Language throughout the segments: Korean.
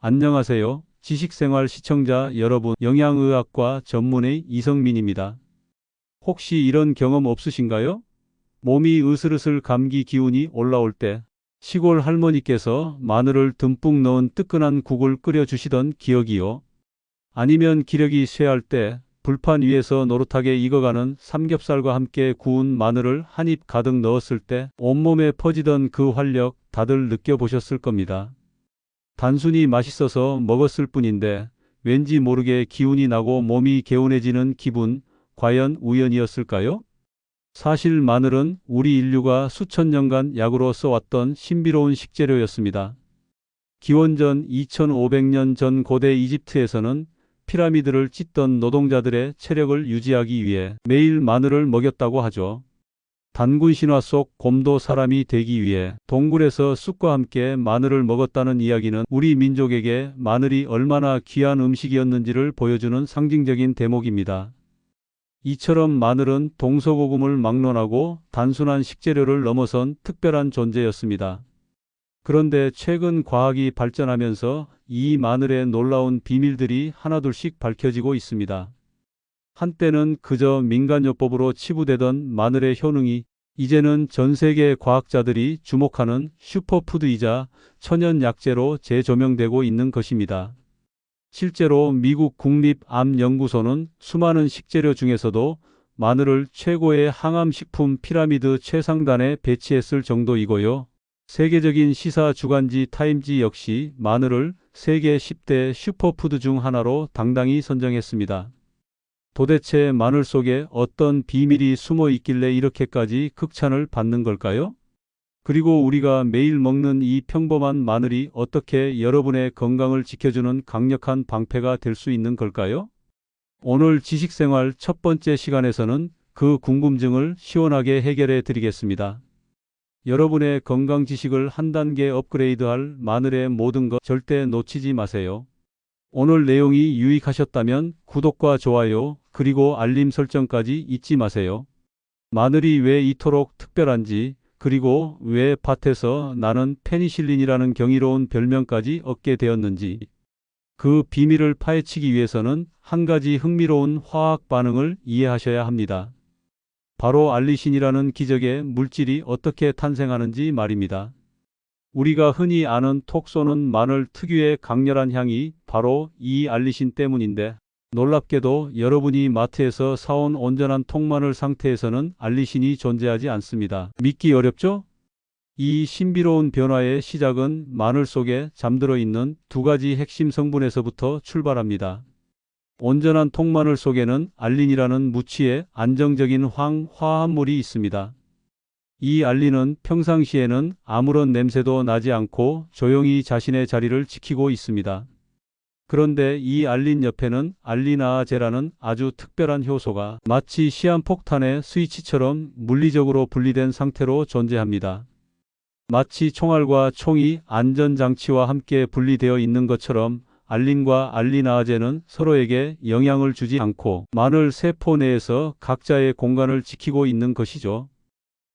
안녕하세요. 지식생활 시청자 여러분, 영양의학과 전문의 이성민입니다. 혹시 이런 경험 없으신가요? 몸이 으슬으슬 감기 기운이 올라올 때 시골 할머니께서 마늘을 듬뿍 넣은 뜨끈한 국을 끓여주시던 기억이요. 아니면 기력이 쇠할 때 불판 위에서 노릇하게 익어가는 삼겹살과 함께 구운 마늘을 한 입 가득 넣었을 때 온몸에 퍼지던 그 활력 다들 느껴보셨을 겁니다. 단순히 맛있어서 먹었을 뿐인데 왠지 모르게 기운이 나고 몸이 개운해지는 기분, 과연 우연이었을까요? 사실 마늘은 우리 인류가 수천 년간 약으로 써왔던 신비로운 식재료였습니다. 기원전 2500년 전 고대 이집트에서는 피라미드를 찢던 노동자들의 체력을 유지하기 위해 매일 마늘을 먹였다고 하죠. 단군 신화 속 곰도 사람이 되기 위해 동굴에서 쑥과 함께 마늘을 먹었다는 이야기는 우리 민족에게 마늘이 얼마나 귀한 음식이었는지를 보여주는 상징적인 대목입니다. 이처럼 마늘은 동서고금을 막론하고 단순한 식재료를 넘어선 특별한 존재였습니다. 그런데 최근 과학이 발전하면서 이 마늘의 놀라운 비밀들이 하나둘씩 밝혀지고 있습니다. 한때는 그저 민간요법으로 치부되던 마늘의 효능이 이제는 전 세계 과학자들이 주목하는 슈퍼푸드이자 천연약재로 재조명되고 있는 것입니다. 실제로 미국 국립암연구소는 수많은 식재료 중에서도 마늘을 최고의 항암식품 피라미드 최상단에 배치했을 정도이고요. 세계적인 시사 주간지 타임지 역시 마늘을 세계 10대 슈퍼푸드 중 하나로 당당히 선정했습니다. 도대체 마늘 속에 어떤 비밀이 숨어 있길래 이렇게까지 극찬을 받는 걸까요? 그리고 우리가 매일 먹는 이 평범한 마늘이 어떻게 여러분의 건강을 지켜주는 강력한 방패가 될 수 있는 걸까요? 오늘 지식생활 첫 번째 시간에서는 그 궁금증을 시원하게 해결해 드리겠습니다. 여러분의 건강 지식을 한 단계 업그레이드할 마늘의 모든 것 절대 놓치지 마세요. 오늘 내용이 유익하셨다면 구독과 좋아요, 그리고 알림 설정까지 잊지 마세요. 마늘이 왜 이토록 특별한지, 그리고 왜 밭에서 나는 페니실린이라는 경이로운 별명까지 얻게 되었는지, 그 비밀을 파헤치기 위해서는 한 가지 흥미로운 화학 반응을 이해하셔야 합니다. 바로 알리신이라는 기적의 물질이 어떻게 탄생하는지 말입니다. 우리가 흔히 아는 톡 쏘는 마늘 특유의 강렬한 향이 바로 이 알리신 때문인데, 놀랍게도 여러분이 마트에서 사온 온전한 통마늘 상태에서는 알리신이 존재하지 않습니다. 믿기 어렵죠? 이 신비로운 변화의 시작은 마늘 속에 잠들어 있는 두 가지 핵심 성분에서부터 출발합니다. 온전한 통마늘 속에는 알린이라는 무취의 안정적인 화합물이 있습니다. 이 알린은 평상시에는 아무런 냄새도 나지 않고 조용히 자신의 자리를 지키고 있습니다. 그런데 이 알린 옆에는 알리나아제라는 아주 특별한 효소가 마치 시한폭탄의 스위치처럼 물리적으로 분리된 상태로 존재합니다. 마치 총알과 총이 안전장치와 함께 분리되어 있는 것처럼 알린과 알리나아제는 서로에게 영향을 주지 않고 마늘 세포 내에서 각자의 공간을 지키고 있는 것이죠.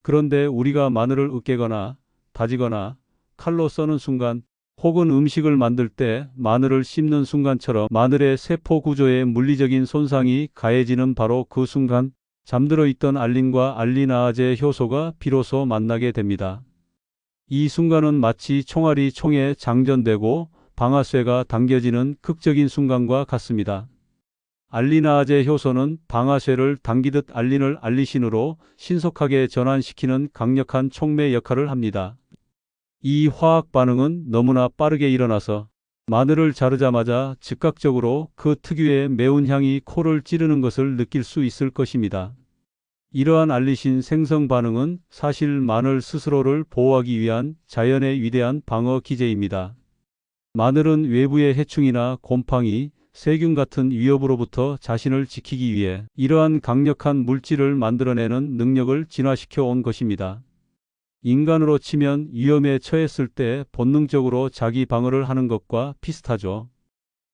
그런데 우리가 마늘을 으깨거나 다지거나 칼로 써는 순간, 혹은 음식을 만들 때 마늘을 씹는 순간처럼 마늘의 세포 구조에 물리적인 손상이 가해지는 바로 그 순간 잠들어 있던 알린과 알리나아제 효소가 비로소 만나게 됩니다. 이 순간은 마치 총알이 총에 장전되고 방아쇠가 당겨지는 극적인 순간과 같습니다. 알리나아제 효소는 방아쇠를 당기듯 알린을 알리신으로 신속하게 전환시키는 강력한 촉매 역할을 합니다. 이 화학 반응은 너무나 빠르게 일어나서 마늘을 자르자마자 즉각적으로 그 특유의 매운 향이 코를 찌르는 것을 느낄 수 있을 것입니다. 이러한 알리신 생성 반응은 사실 마늘 스스로를 보호하기 위한 자연의 위대한 방어 기제입니다. 마늘은 외부의 해충이나 곰팡이, 세균 같은 위협으로부터 자신을 지키기 위해 이러한 강력한 물질을 만들어내는 능력을 진화시켜 온 것입니다. 인간으로 치면 위험에 처했을 때 본능적으로 자기 방어를 하는 것과 비슷하죠.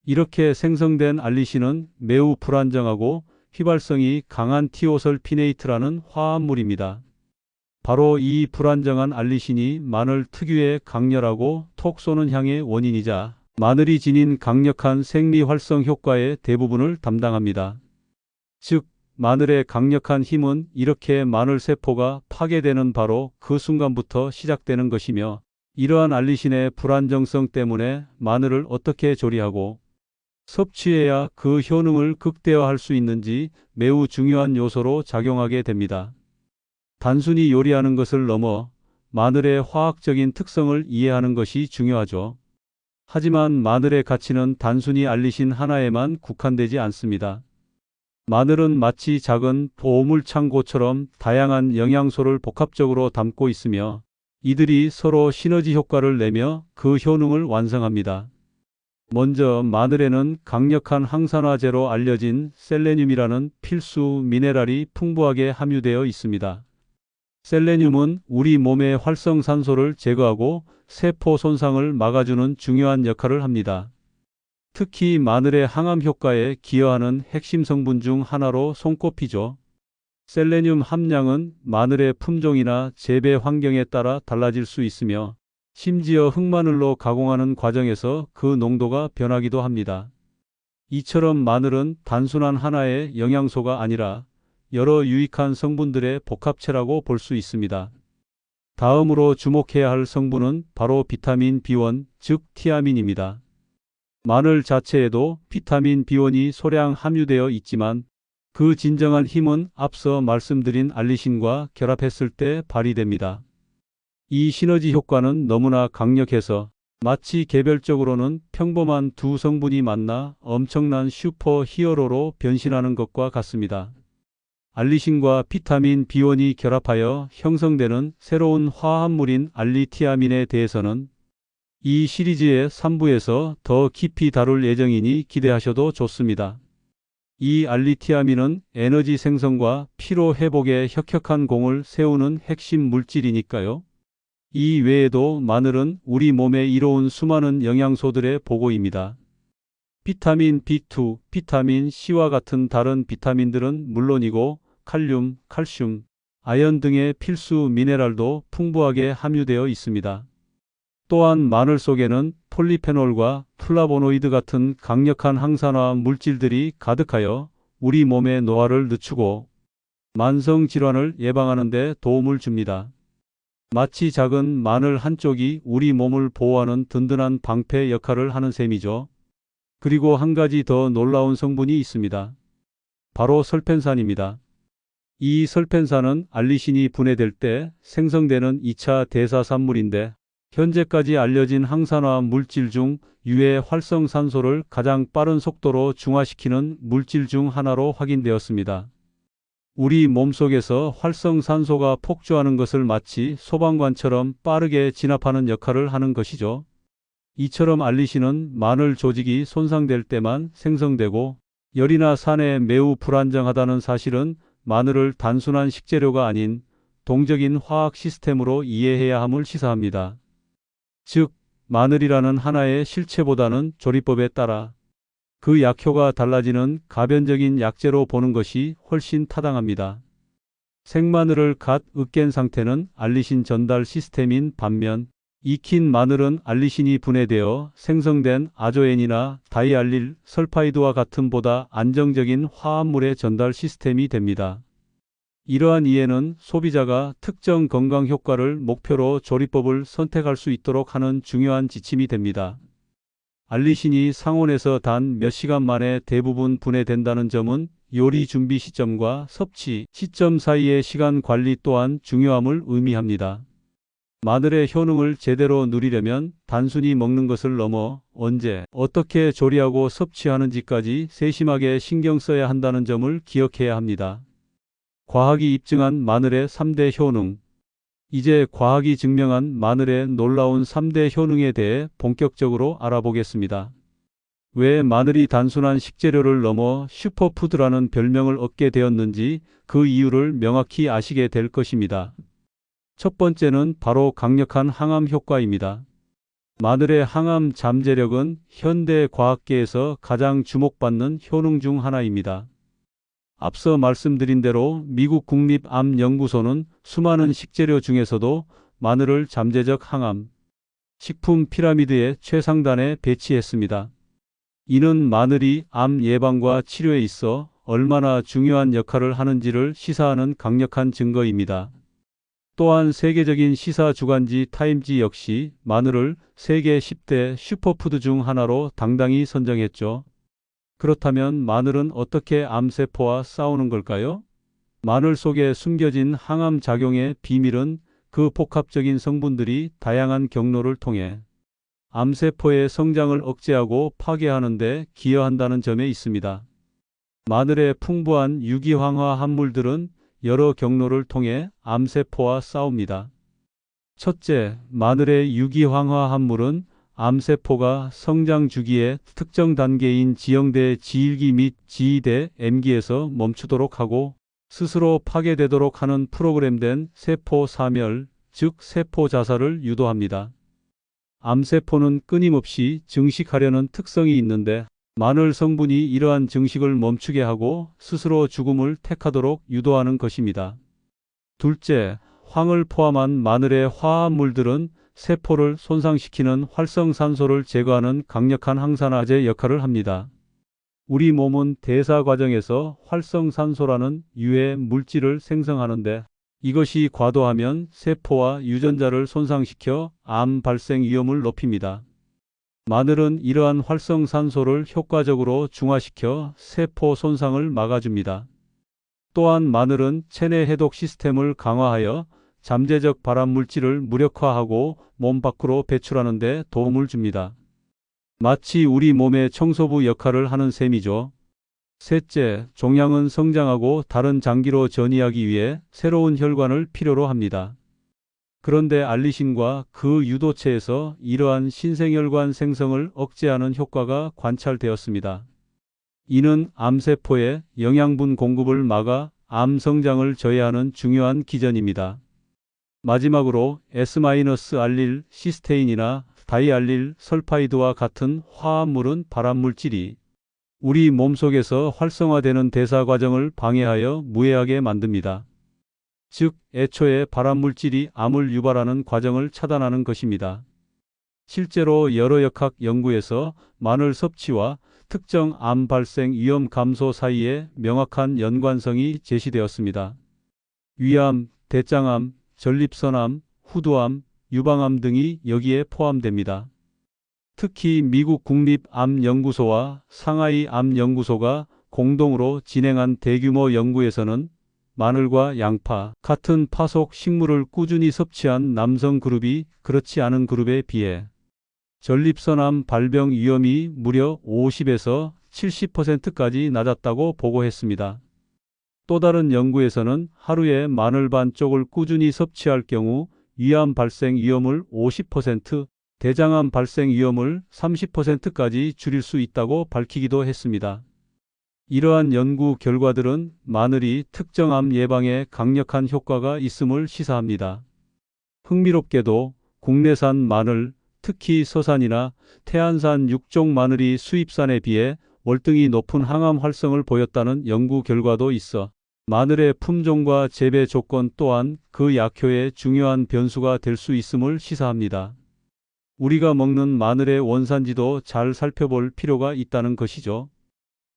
이렇게 생성된 알리신은 매우 불안정하고 휘발성이 강한 티오설피네이트라는 화합물입니다. 바로 이 불안정한 알리신이 마늘 특유의 강렬하고 톡 쏘는 향의 원인이자 마늘이 지닌 강력한 생리 활성 효과의 대부분을 담당합니다. 즉, 마늘의 강력한 힘은 이렇게 마늘 세포가 파괴되는 바로 그 순간부터 시작되는 것이며, 이러한 알리신의 불안정성 때문에 마늘을 어떻게 조리하고 섭취해야 그 효능을 극대화할 수 있는지 매우 중요한 요소로 작용하게 됩니다. 단순히 요리하는 것을 넘어 마늘의 화학적인 특성을 이해하는 것이 중요하죠. 하지만 마늘의 가치는 단순히 알리신 하나에만 국한되지 않습니다. 마늘은 마치 작은 보물 창고처럼 다양한 영양소를 복합적으로 담고 있으며, 이들이 서로 시너지 효과를 내며 그 효능을 완성합니다. 먼저 마늘에는 강력한 항산화제로 알려진 셀레늄이라는 필수 미네랄이 풍부하게 함유되어 있습니다. 셀레늄은 우리 몸의 활성산소를 제거하고 세포 손상을 막아주는 중요한 역할을 합니다. 특히 마늘의 항암 효과에 기여하는 핵심 성분 중 하나로 손꼽히죠. 셀레늄 함량은 마늘의 품종이나 재배 환경에 따라 달라질 수 있으며, 심지어 흑마늘로 가공하는 과정에서 그 농도가 변하기도 합니다. 이처럼 마늘은 단순한 하나의 영양소가 아니라 여러 유익한 성분들의 복합체라고 볼 수 있습니다. 다음으로 주목해야 할 성분은 바로 비타민 B1, 즉 티아민입니다. 마늘 자체에도 비타민 B1이 소량 함유되어 있지만, 그 진정한 힘은 앞서 말씀드린 알리신과 결합했을 때 발휘됩니다. 이 시너지 효과는 너무나 강력해서 마치 개별적으로는 평범한 두 성분이 만나 엄청난 슈퍼 히어로로 변신하는 것과 같습니다. 알리신과 비타민 B1이 결합하여 형성되는 새로운 화합물인 알리티아민에 대해서는 이 시리즈의 3부에서 더 깊이 다룰 예정이니 기대하셔도 좋습니다. 이 알리티아민은 에너지 생성과 피로 회복에 혁혁한 공을 세우는 핵심 물질이니까요. 이 외에도 마늘은 우리 몸에 이로운 수많은 영양소들의 보고입니다. 비타민 B2, 비타민 C와 같은 다른 비타민들은 물론이고, 칼륨, 칼슘, 아연 등의 필수 미네랄도 풍부하게 함유되어 있습니다. 또한 마늘 속에는 폴리페놀과 플라보노이드 같은 강력한 항산화 물질들이 가득하여 우리 몸의 노화를 늦추고 만성 질환을 예방하는 데 도움을 줍니다. 마치 작은 마늘 한쪽이 우리 몸을 보호하는 든든한 방패 역할을 하는 셈이죠. 그리고 한 가지 더 놀라운 성분이 있습니다. 바로 설펜산입니다. 이 설펜산은 알리신이 분해될 때 생성되는 2차 대사산물인데, 현재까지 알려진 항산화 물질 중 유해 활성산소를 가장 빠른 속도로 중화시키는 물질 중 하나로 확인되었습니다. 우리 몸속에서 활성산소가 폭주하는 것을 마치 소방관처럼 빠르게 진압하는 역할을 하는 것이죠. 이처럼 알리신은 마늘 조직이 손상될 때만 생성되고, 열이나 산에 매우 불안정하다는 사실은 마늘을 단순한 식재료가 아닌 동적인 화학 시스템으로 이해해야 함을 시사합니다. 즉, 마늘이라는 하나의 실체보다는 조리법에 따라 그 약효가 달라지는 가변적인 약재로 보는 것이 훨씬 타당합니다. 생마늘을 갓 으깬 상태는 알리신 전달 시스템인 반면, 익힌 마늘은 알리신이 분해되어 생성된 아조엔이나 다이알릴 설파이드와 같은 보다 안정적인 화합물의 전달 시스템이 됩니다. 이러한 이해는 소비자가 특정 건강 효과를 목표로 조리법을 선택할 수 있도록 하는 중요한 지침이 됩니다. 알리신이 상온에서 단 몇 시간 만에 대부분 분해된다는 점은 요리 준비 시점과 섭취 시점 사이의 시간 관리 또한 중요함을 의미합니다. 마늘의 효능을 제대로 누리려면 단순히 먹는 것을 넘어 언제, 어떻게 조리하고 섭취하는지까지 세심하게 신경 써야 한다는 점을 기억해야 합니다. 과학이 입증한 마늘의 3대 효능. 이제 과학이 증명한 마늘의 놀라운 3대 효능에 대해 본격적으로 알아보겠습니다. 왜 마늘이 단순한 식재료를 넘어 슈퍼푸드라는 별명을 얻게 되었는지 그 이유를 명확히 아시게 될 것입니다. 첫 번째는 바로 강력한 항암 효과입니다. 마늘의 항암 잠재력은 현대 과학계에서 가장 주목받는 효능 중 하나입니다. 앞서 말씀드린 대로 미국 국립암연구소는 수많은 식재료 중에서도 마늘을 잠재적 항암 식품 피라미드의 최상단에 배치했습니다. 이는 마늘이 암 예방과 치료에 있어 얼마나 중요한 역할을 하는지를 시사하는 강력한 증거입니다. 또한 세계적인 시사 주간지 타임지 역시 마늘을 세계 10대 슈퍼푸드 중 하나로 당당히 선정했죠. 그렇다면 마늘은 어떻게 암세포와 싸우는 걸까요? 마늘 속에 숨겨진 항암 작용의 비밀은 그 복합적인 성분들이 다양한 경로를 통해 암세포의 성장을 억제하고 파괴하는 데 기여한다는 점에 있습니다. 마늘의 풍부한 유기황화 합물들은 여러 경로를 통해 암세포와 싸웁니다. 첫째, 마늘의 유기황화 합물은 암세포가 성장 주기의 특정 단계인 지형대 지일기 및 지이대 M기에서 멈추도록 하고 스스로 파괴되도록 하는 프로그램된 세포 사멸, 즉 세포 자살을 유도합니다. 암세포는 끊임없이 증식하려는 특성이 있는데 마늘 성분이 이러한 증식을 멈추게 하고 스스로 죽음을 택하도록 유도하는 것입니다. 둘째, 황을 포함한 마늘의 화합물들은 세포를 손상시키는 활성산소를 제거하는 강력한 항산화제 역할을 합니다. 우리 몸은 대사 과정에서 활성산소라는 유해 물질을 생성하는데 이것이 과도하면 세포와 유전자를 손상시켜 암 발생 위험을 높입니다. 마늘은 이러한 활성산소를 효과적으로 중화시켜 세포 손상을 막아줍니다. 또한 마늘은 체내 해독 시스템을 강화하여 잠재적 발암물질을 무력화하고 몸 밖으로 배출하는 데 도움을 줍니다. 마치 우리 몸의 청소부 역할을 하는 셈이죠. 셋째, 종양은 성장하고 다른 장기로 전이하기 위해 새로운 혈관을 필요로 합니다. 그런데 알리신과 그 유도체에서 이러한 신생혈관 생성을 억제하는 효과가 관찰되었습니다. 이는 암세포의 영양분 공급을 막아 암 성장을 저해하는 중요한 기전입니다. 마지막으로 S-알릴 시스테인이나 다이알릴 설파이드와 같은 화합물은 발암물질이 우리 몸속에서 활성화되는 대사 과정을 방해하여 무해하게 만듭니다. 즉, 애초에 발암물질이 암을 유발하는 과정을 차단하는 것입니다. 실제로 여러 역학 연구에서 마늘 섭취와 특정 암 발생 위험 감소 사이에 명확한 연관성이 제시되었습니다. 위암, 대장암, 전립선암, 후두암, 유방암 등이 여기에 포함됩니다. 특히 미국 국립암연구소와 상하이 암연구소가 공동으로 진행한 대규모 연구에서는 마늘과 양파 같은 파속 식물을 꾸준히 섭취한 남성 그룹이 그렇지 않은 그룹에 비해 전립선암 발병 위험이 무려 50에서 70%까지 낮았다고 보고했습니다. 또 다른 연구에서는 하루에 마늘 반 쪽을 꾸준히 섭취할 경우 위암 발생 위험을 50%, 대장암 발생 위험을 30%까지 줄일 수 있다고 밝히기도 했습니다. 이러한 연구 결과들은 마늘이 특정 암 예방에 강력한 효과가 있음을 시사합니다. 흥미롭게도 국내산 마늘, 특히 서산이나 태안산 육종 마늘이 수입산에 비해 월등히 높은 항암 활성을 보였다는 연구 결과도 있어 마늘의 품종과 재배 조건 또한 그 약효의 중요한 변수가 될 수 있음을 시사합니다. 우리가 먹는 마늘의 원산지도 잘 살펴볼 필요가 있다는 것이죠.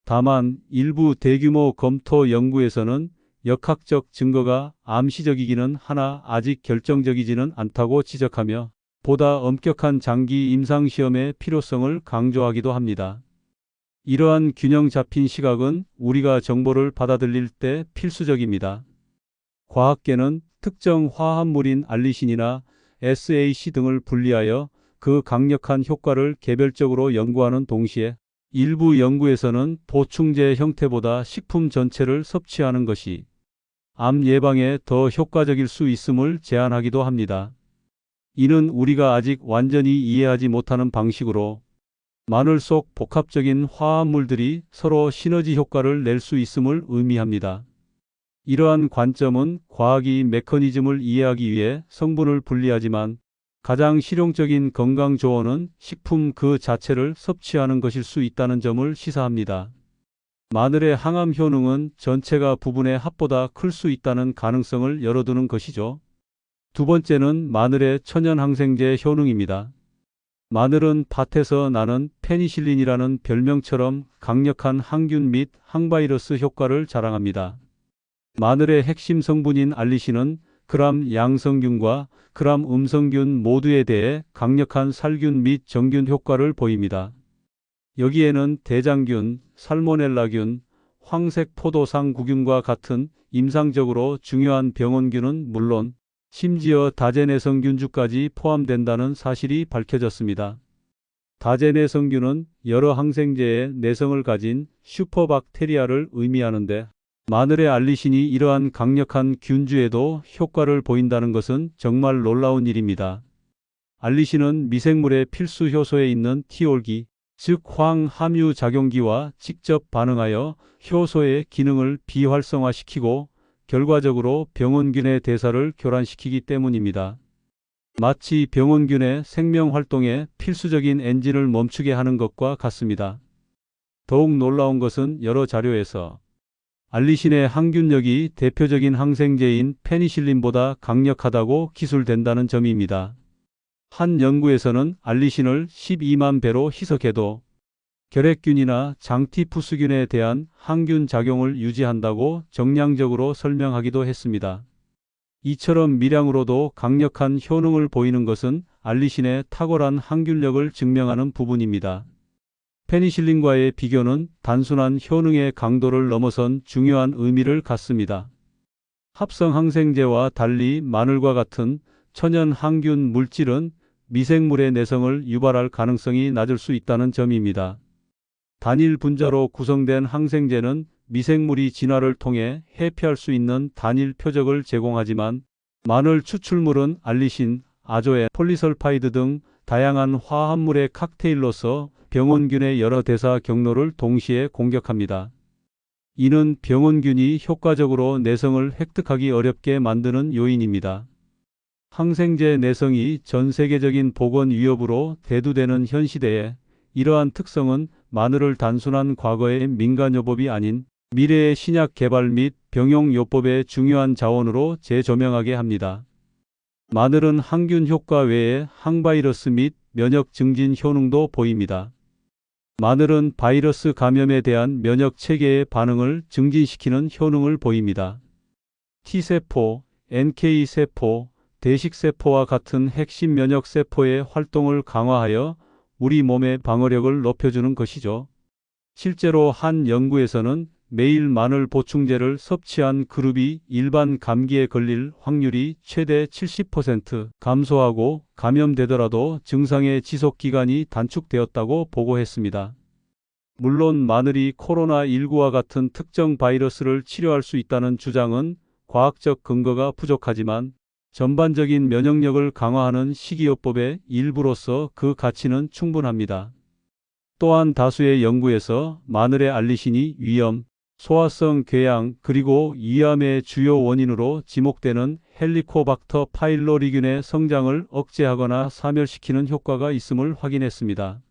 다만 일부 대규모 검토 연구에서는 역학적 증거가 암시적이기는 하나 아직 결정적이지는 않다고 지적하며 보다 엄격한 장기 임상시험의 필요성을 강조하기도 합니다. 이러한 균형 잡힌 시각은 우리가 정보를 받아들일 때 필수적입니다. 과학계는 특정 화합물인 알리신이나 SAC 등을 분리하여 그 강력한 효과를 개별적으로 연구하는 동시에 일부 연구에서는 보충제 형태보다 식품 전체를 섭취하는 것이 암 예방에 더 효과적일 수 있음을 제안하기도 합니다. 이는 우리가 아직 완전히 이해하지 못하는 방식으로 마늘 속 복합적인 화합물들이 서로 시너지 효과를 낼 수 있음을 의미합니다. 이러한 관점은 과학이 메커니즘을 이해하기 위해 성분을 분리하지만 가장 실용적인 건강 조언은 식품 그 자체를 섭취하는 것일 수 있다는 점을 시사합니다. 마늘의 항암 효능은 전체가 부분의 합보다 클 수 있다는 가능성을 열어두는 것이죠. 두 번째는 마늘의 천연항생제 효능입니다. 마늘은 밭에서 나는 페니실린이라는 별명처럼 강력한 항균 및 항바이러스 효과를 자랑합니다. 마늘의 핵심 성분인 알리신은 gram 양성균과 gram 음성균 모두에 대해 강력한 살균 및 정균 효과를 보입니다. 여기에는 대장균, 살모넬라균, 황색 포도상구균과 같은 임상적으로 중요한 병원균은 물론 심지어 다제내성균주까지 포함된다는 사실이 밝혀졌습니다. 다제내성균은 여러 항생제의 내성을 가진 슈퍼박테리아를 의미하는데 마늘의 알리신이 이러한 강력한 균주에도 효과를 보인다는 것은 정말 놀라운 일입니다. 알리신은 미생물의 필수 효소에 있는 티올기, 즉 황함유 작용기와 직접 반응하여 효소의 기능을 비활성화시키고 결과적으로 병원균의 대사를 교란시키기 때문입니다. 마치 병원균의 생명활동에 필수적인 엔진을 멈추게 하는 것과 같습니다. 더욱 놀라운 것은 여러 자료에서 알리신의 항균력이 대표적인 항생제인 페니실린보다 강력하다고 기술된다는 점입니다. 한 연구에서는 알리신을 12만 배로 희석해도 결핵균이나 장티푸스균에 대한 항균 작용을 유지한다고 정량적으로 설명하기도 했습니다. 이처럼 미량으로도 강력한 효능을 보이는 것은 알리신의 탁월한 항균력을 증명하는 부분입니다. 페니실린과의 비교는 단순한 효능의 강도를 넘어선 중요한 의미를 갖습니다. 합성 항생제와 달리 마늘과 같은 천연 항균 물질은 미생물의 내성을 유발할 가능성이 낮을 수 있다는 점입니다. 단일 분자로 구성된 항생제는 미생물이 진화를 통해 해피할 수 있는 단일 표적을 제공하지만 마늘 추출물은 알리신, 아조에, 폴리설파이드 등 다양한 화합물의 칵테일로서 병원균의 여러 대사 경로를 동시에 공격합니다. 이는 병원균이 효과적으로 내성을 획득하기 어렵게 만드는 요인입니다. 항생제 내성이 전 세계적인 보건 위협으로 대두되는 현 시대에 이러한 특성은 마늘을 단순한 과거의 민간요법이 아닌 미래의 신약 개발 및 병용요법의 중요한 자원으로 재조명하게 합니다. 마늘은 항균 효과 외에 항바이러스 및 면역 증진 효능도 보입니다. 마늘은 바이러스 감염에 대한 면역 체계의 반응을 증진시키는 효능을 보입니다. T세포, NK세포, 대식세포와 같은 핵심 면역세포의 활동을 강화하여 우리 몸의 방어력을 높여주는 것이죠. 실제로 한 연구에서는 매일 마늘 보충제를 섭취한 그룹이 일반 감기에 걸릴 확률이 최대 70% 감소하고 감염되더라도 증상의 지속 기간이 단축되었다고 보고했습니다. 물론 마늘이 코로나19와 같은 특정 바이러스를 치료할 수 있다는 주장은 과학적 근거가 부족하지만 전반적인 면역력을 강화하는 식이요법의 일부로서 그 가치는 충분합니다. 또한 다수의 연구에서 마늘의 알리신이 위염, 소화성 궤양 그리고 위암의 주요 원인으로 지목되는 헬리코박터 파일로리균의 성장을 억제하거나 사멸시키는 효과가 있음을 확인했습니다.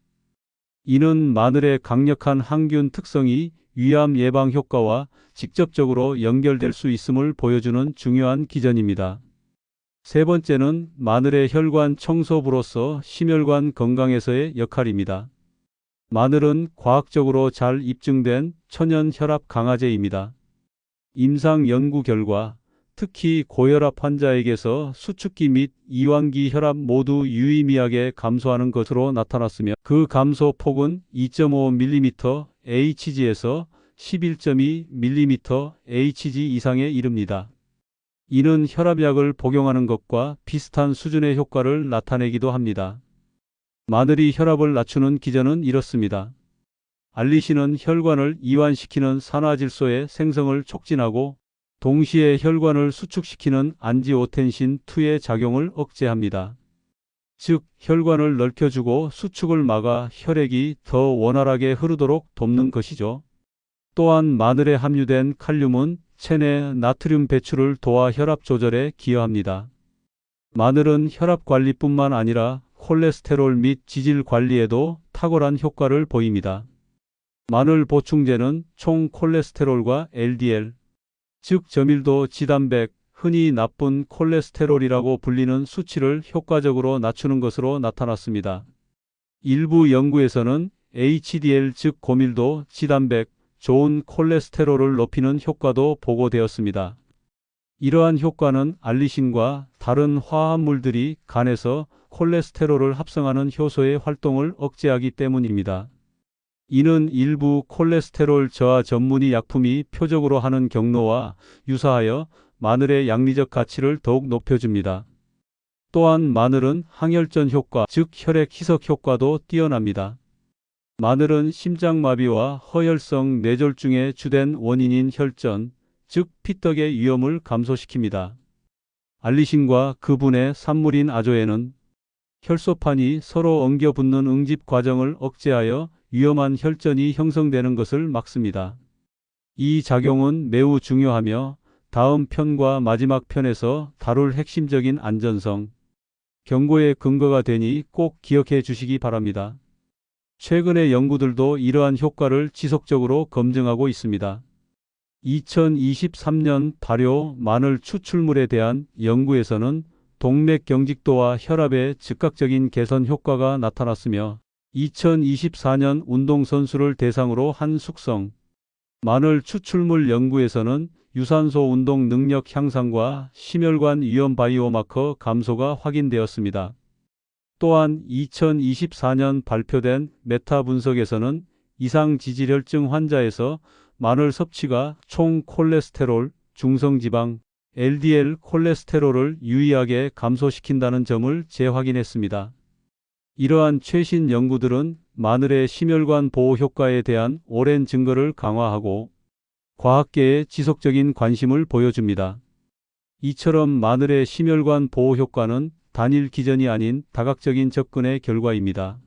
이는 마늘의 강력한 항균 특성이 위암 예방 효과와 직접적으로 연결될 수 있음을 보여주는 중요한 기전입니다. 세 번째는 마늘의 혈관 청소부로서 심혈관 건강에서의 역할입니다. 마늘은 과학적으로 잘 입증된 천연 혈압 강화제입니다. 임상 연구 결과 특히 고혈압 환자에게서 수축기 및 이완기 혈압 모두 유의미하게 감소하는 것으로 나타났으며 그 감소 폭은 2.5mm Hg에서 11.2mm Hg 이상에 이릅니다. 이는 혈압약을 복용하는 것과 비슷한 수준의 효과를 나타내기도 합니다. 마늘이 혈압을 낮추는 기전은 이렇습니다. 알리신은 혈관을 이완시키는 산화질소의 생성을 촉진하고 동시에 혈관을 수축시키는 안지오텐신-2의 작용을 억제합니다. 즉, 혈관을 넓혀주고 수축을 막아 혈액이 더 원활하게 흐르도록 돕는 것이죠. 또한 마늘에 함유된 칼륨은 체내 나트륨 배출을 도와 혈압 조절에 기여합니다. 마늘은 혈압 관리뿐만 아니라 콜레스테롤 및 지질 관리에도 탁월한 효과를 보입니다. 마늘 보충제는 총 콜레스테롤과 LDL, 즉 저밀도 지단백, 흔히 나쁜 콜레스테롤이라고 불리는 수치를 효과적으로 낮추는 것으로 나타났습니다. 일부 연구에서는 HDL 즉 고밀도, 지단백, 좋은 콜레스테롤을 높이는 효과도 보고되었습니다. 이러한 효과는 알리신과 다른 화합물들이 간에서 콜레스테롤을 합성하는 효소의 활동을 억제하기 때문입니다. 이는 일부 콜레스테롤 저하 전문의 약품이 표적으로 하는 경로와 유사하여 마늘의 양리적 가치를 더욱 높여줍니다. 또한 마늘은 항혈전 효과, 즉 혈액 희석 효과도 뛰어납니다. 마늘은 심장마비와 허혈성 뇌졸중의 주된 원인인 혈전, 즉 피떡의 위험을 감소시킵니다. 알리신과 그분의 산물인 아조에는 혈소판이 서로 엉겨붙는 응집 과정을 억제하여 위험한 혈전이 형성되는 것을 막습니다. 이 작용은 매우 중요하며 다음 편과 마지막 편에서 다룰 핵심적인 안전성, 경고의 근거가 되니 꼭 기억해 주시기 바랍니다. 최근의 연구들도 이러한 효과를 지속적으로 검증하고 있습니다. 2023년 발효 마늘 추출물에 대한 연구에서는 동맥 경직도와 혈압의 즉각적인 개선 효과가 나타났으며 2024년 운동선수를 대상으로 한 숙성 마늘 추출물 연구에서는 유산소 운동 능력 향상과 심혈관 위험 바이오마커 감소가 확인되었습니다. 또한 2024년 발표된 메타 분석에서는 이상 지질혈증 환자에서 마늘 섭취가 총 콜레스테롤, 중성지방, LDL 콜레스테롤을 유의하게 감소시킨다는 점을 재확인했습니다. 이러한 최신 연구들은 마늘의 심혈관 보호 효과에 대한 오랜 증거를 강화하고 과학계에 지속적인 관심을 보여줍니다. 이처럼 마늘의 심혈관 보호 효과는 단일 기전이 아닌 다각적인 접근의 결과입니다.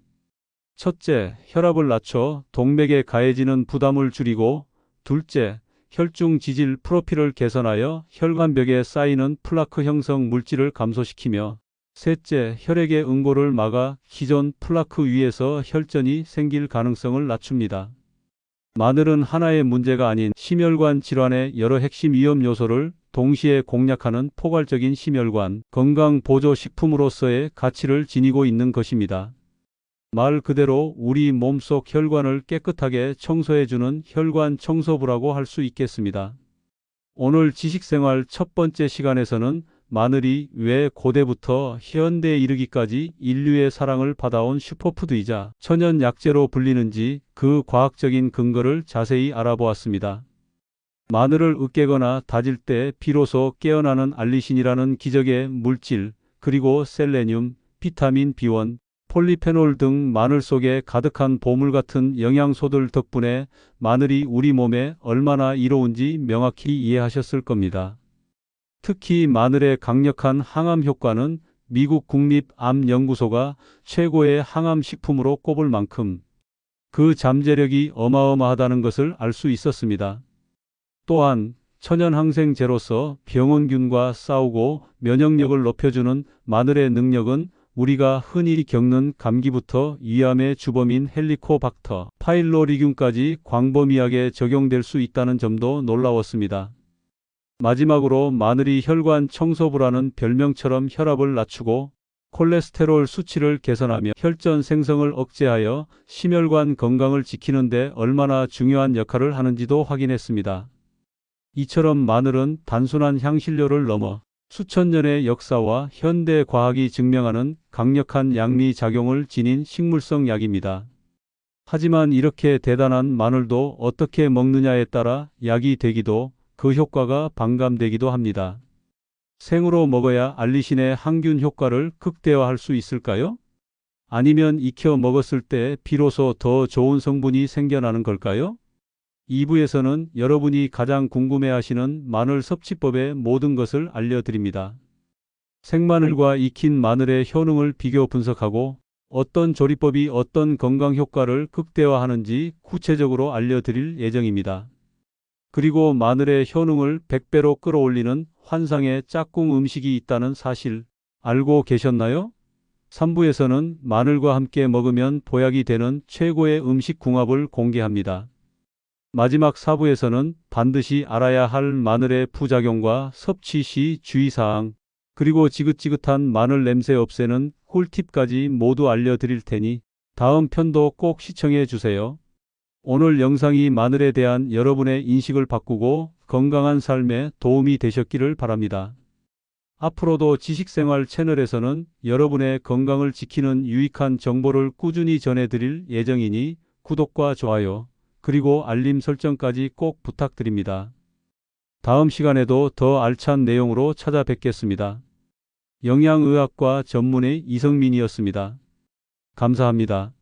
첫째, 혈압을 낮춰 동맥에 가해지는 부담을 줄이고, 둘째, 혈중 지질 프로필을 개선하여 혈관벽에 쌓이는 플라크 형성 물질을 감소시키며, 셋째, 혈액의 응고를 막아 기존 플라크 위에서 혈전이 생길 가능성을 낮춥니다. 마늘은 하나의 문제가 아닌 심혈관 질환의 여러 핵심 위험 요소를 동시에 공략하는 포괄적인 심혈관 건강 보조 식품으로서의 가치를 지니고 있는 것입니다. 말 그대로 우리 몸속 혈관을 깨끗하게 청소해주는 혈관 청소부라고 할 수 있겠습니다. 오늘 지식생활 첫 번째 시간에서는 마늘이 왜 고대부터 현대에 이르기까지 인류의 사랑을 받아온 슈퍼푸드이자 천연 약재로 불리는지 그 과학적인 근거를 자세히 알아보았습니다. 마늘을 으깨거나 다질 때 비로소 깨어나는 알리신이라는 기적의 물질, 그리고 셀레늄, 비타민 B1, 폴리페놀 등 마늘 속에 가득한 보물 같은 영양소들 덕분에 마늘이 우리 몸에 얼마나 이로운지 명확히 이해하셨을 겁니다. 특히 마늘의 강력한 항암 효과는 미국 국립암연구소가 최고의 항암 식품으로 꼽을 만큼 그 잠재력이 어마어마하다는 것을 알 수 있었습니다. 또한 천연 항생제로서 병원균과 싸우고 면역력을 높여주는 마늘의 능력은 우리가 흔히 겪는 감기부터 위암의 주범인 헬리코박터 파일로리균까지 광범위하게 적용될 수 있다는 점도 놀라웠습니다. 마지막으로 마늘이 혈관 청소부라는 별명처럼 혈압을 낮추고 콜레스테롤 수치를 개선하며 혈전 생성을 억제하여 심혈관 건강을 지키는 데 얼마나 중요한 역할을 하는지도 확인했습니다. 이처럼 마늘은 단순한 향신료를 넘어 수천 년의 역사와 현대 과학이 증명하는 강력한 양리 작용을 지닌 식물성 약입니다. 하지만 이렇게 대단한 마늘도 어떻게 먹느냐에 따라 약이 되기도 그 효과가 반감되기도 합니다. 생으로 먹어야 알리신의 항균 효과를 극대화할 수 있을까요? 아니면 익혀 먹었을 때 비로소 더 좋은 성분이 생겨나는 걸까요? 2부에서는 여러분이 가장 궁금해하시는 마늘 섭취법의 모든 것을 알려드립니다. 생마늘과 익힌 마늘의 효능을 비교 분석하고 어떤 조리법이 어떤 건강 효과를 극대화하는지 구체적으로 알려드릴 예정입니다. 그리고 마늘의 효능을 100배로 끌어올리는 환상의 짝꿍 음식이 있다는 사실 알고 계셨나요? 3부에서는 마늘과 함께 먹으면 보약이 되는 최고의 음식 궁합을 공개합니다. 마지막 4부에서는 반드시 알아야 할 마늘의 부작용과 섭취 시 주의사항, 그리고 지긋지긋한 마늘 냄새 없애는 꿀팁까지 모두 알려드릴 테니 다음 편도 꼭 시청해 주세요. 오늘 영상이 마늘에 대한 여러분의 인식을 바꾸고 건강한 삶에 도움이 되셨기를 바랍니다. 앞으로도 지식생활 채널에서는 여러분의 건강을 지키는 유익한 정보를 꾸준히 전해드릴 예정이니 구독과 좋아요, 그리고 알림 설정까지 꼭 부탁드립니다. 다음 시간에도 더 알찬 내용으로 찾아뵙겠습니다. 영양의학과 전문의 이성민이었습니다. 감사합니다.